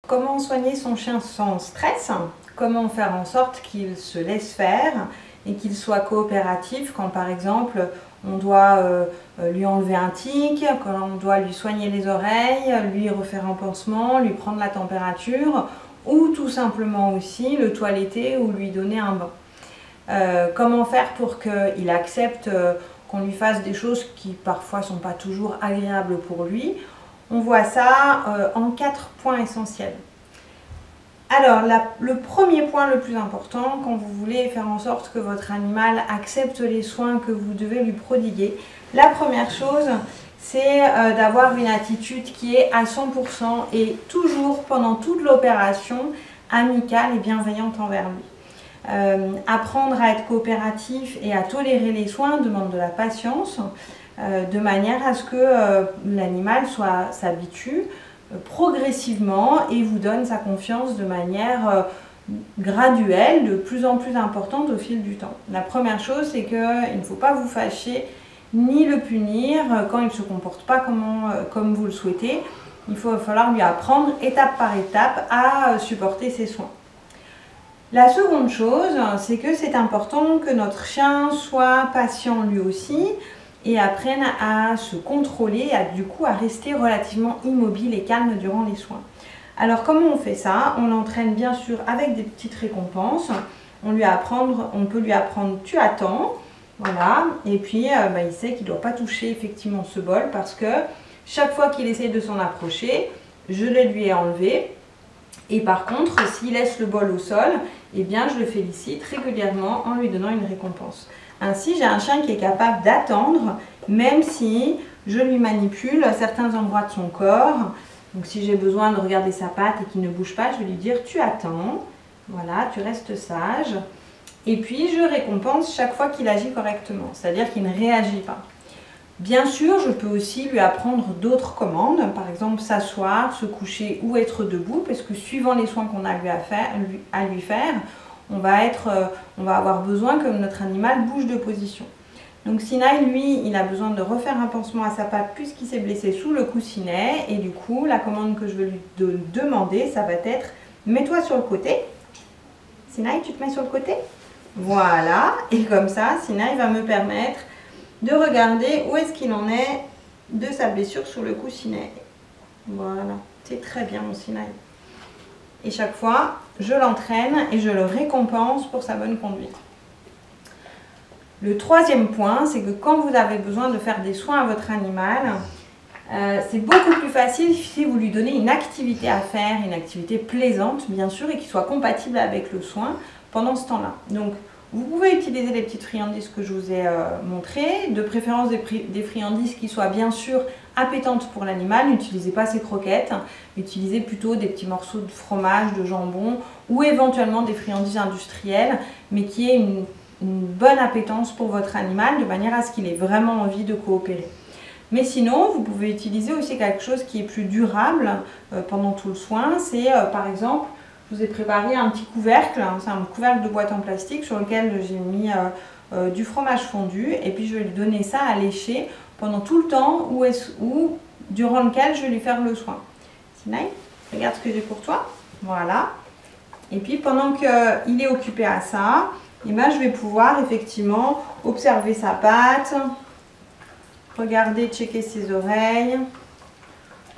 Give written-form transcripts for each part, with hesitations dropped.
Comment soigner son chien sans stress? Comment faire en sorte qu'il se laisse faire et qu'il soit coopératif quand par exemple on doit lui enlever un tic, quand on doit lui soigner les oreilles, lui refaire un pansement, lui prendre la température ou tout simplement aussi le toiletter ou lui donner un bain. Comment faire pour qu'il accepte qu'on lui fasse des choses qui parfois ne sont pas toujours agréables pour lui? On voit ça en 4 points essentiels. Alors, le premier point le plus important, quand vous voulez faire en sorte que votre animal accepte les soins que vous devez lui prodiguer, la première chose, c'est d'avoir une attitude qui est à 100% et toujours, pendant toute l'opération, amicale et bienveillante envers lui. Apprendre à être coopératif et à tolérer les soins demande de la patience, de manière à ce que l'animal s'habitue progressivement et vous donne sa confiance de manière graduelle, de plus en plus importante au fil du temps. La première chose, c'est qu'il ne faut pas vous fâcher ni le punir quand il ne se comporte pas comme vous le souhaitez. Il va falloir lui apprendre étape par étape à supporter ses soins. La seconde chose, c'est que c'est important que notre chien soit patient lui aussi et apprenne à se contrôler, du coup à rester relativement immobile et calme durant les soins. Alors comment on fait ça? On l'entraîne bien sûr avec des petites récompenses. On peut lui apprendre tu attends, voilà, et puis il sait qu'il ne doit pas toucher effectivement ce bol parce que chaque fois qu'il essaie de s'en approcher, je le lui ai enlevé. Et par contre, s'il laisse le bol au sol, eh bien, je le félicite régulièrement en lui donnant une récompense. Ainsi, j'ai un chien qui est capable d'attendre, même si je lui manipule certains endroits de son corps. Donc, si j'ai besoin de regarder sa patte et qu'il ne bouge pas, je vais lui dire « tu attends ». Voilà, tu restes sage. Et puis, je récompense chaque fois qu'il agit correctement, c'est-à-dire qu'il ne réagit pas. Bien sûr, je peux aussi lui apprendre d'autres commandes, par exemple s'asseoir, se coucher ou être debout, parce que suivant les soins qu'on a à lui faire, on va avoir besoin que notre animal bouge de position. Donc Sinaï, lui, il a besoin de refaire un pansement à sa patte puisqu'il s'est blessé sous le coussinet, et du coup, la commande que je vais lui demander, ça va être « mets-toi sur le côté ». Sinaï, tu te mets sur le côté? Voilà, et comme ça, Sinaï va me permettre de regarder où est-ce qu'il en est de sa blessure sous le coussinet. Voilà, c'est très bien mon Sinaï. Et chaque fois, je l'entraîne et je le récompense pour sa bonne conduite. Le troisième point, c'est que quand vous avez besoin de faire des soins à votre animal, c'est beaucoup plus facile si vous lui donnez une activité à faire, une activité plaisante bien sûr, et qui soit compatible avec le soin pendant ce temps-là. Donc, vous pouvez utiliser les petites friandises que je vous ai montrées, de préférence des friandises qui soient bien sûr appétantes pour l'animal. N'utilisez pas ces croquettes, utilisez plutôt des petits morceaux de fromage, de jambon ou éventuellement des friandises industrielles, mais qui aient une bonne appétence pour votre animal de manière à ce qu'il ait vraiment envie de coopérer. Mais sinon, vous pouvez utiliser aussi quelque chose qui est plus durable pendant tout le soin. C'est par exemple, je vous ai préparé un petit couvercle, c'est un couvercle de boîte en plastique sur lequel j'ai mis du fromage fondu et puis je vais lui donner ça à lécher pendant tout le temps durant lequel je vais lui faire le soin. Sinaï, regarde ce que j'ai pour toi. Voilà. Et puis pendant qu'il est occupé à ça, et ben, je vais pouvoir effectivement observer sa patte, regarder, checker ses oreilles,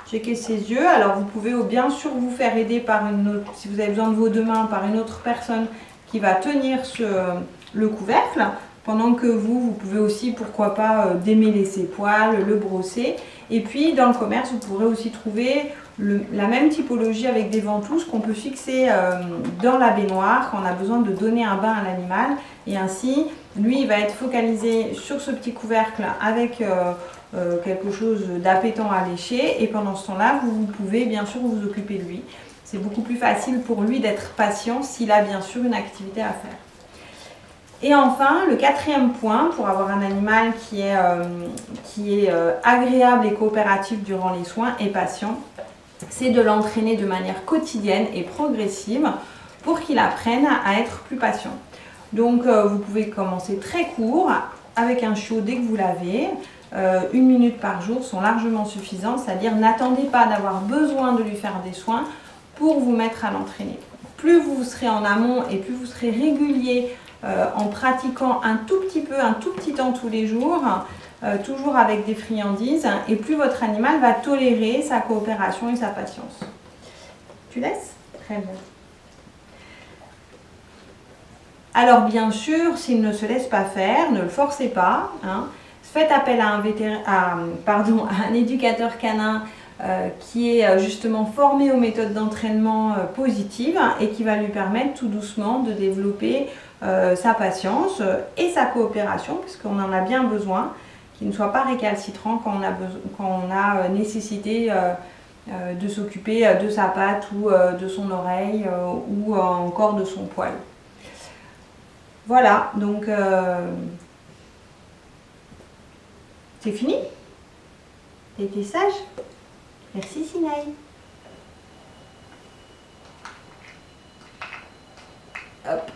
checker ses yeux. Alors vous pouvez bien sûr vous faire aider par une autre, si vous avez besoin de vos deux mains, par une autre personne qui va tenir le couvercle, pendant que vous pouvez aussi, pourquoi pas, démêler ses poils, le brosser. Et puis dans le commerce, vous pourrez aussi trouver la même typologie avec des ventouses qu'on peut fixer dans la baignoire quand on a besoin de donner un bain à l'animal. Et ainsi, lui, il va être focalisé sur ce petit couvercle avec quelque chose d'appétant à lécher. Et pendant ce temps-là, vous pouvez bien sûr vous occuper de lui. C'est beaucoup plus facile pour lui d'être patient s'il a bien sûr une activité à faire. Et enfin, le quatrième point pour avoir un animal qui est agréable et coopératif durant les soins et patient, c'est de l'entraîner de manière quotidienne et progressive pour qu'il apprenne à être plus patient. Donc vous pouvez commencer très court avec un chiot dès que vous l'avez. 1 minute par jour sont largement suffisants, c'est-à-dire n'attendez pas d'avoir besoin de lui faire des soins pour vous mettre à l'entraîner. Plus vous serez en amont et plus vous serez régulier en pratiquant un tout petit temps tous les jours, toujours avec des friandises, et plus votre animal va tolérer sa coopération et sa patience. Tu laisses? Très bien. Alors bien sûr, s'il ne se laisse pas faire, ne le forcez pas. Hein. Faites appel à un éducateur canin qui est justement formé aux méthodes d'entraînement positives et qui va lui permettre tout doucement de développer sa patience et sa coopération, puisqu'on en a bien besoin, qu'il ne soit pas récalcitrant quand on a nécessité de s'occuper de sa patte ou de son oreille ou encore de son poil. Voilà, donc c'est fini. T'as été sage? Merci Sinaï. Hop.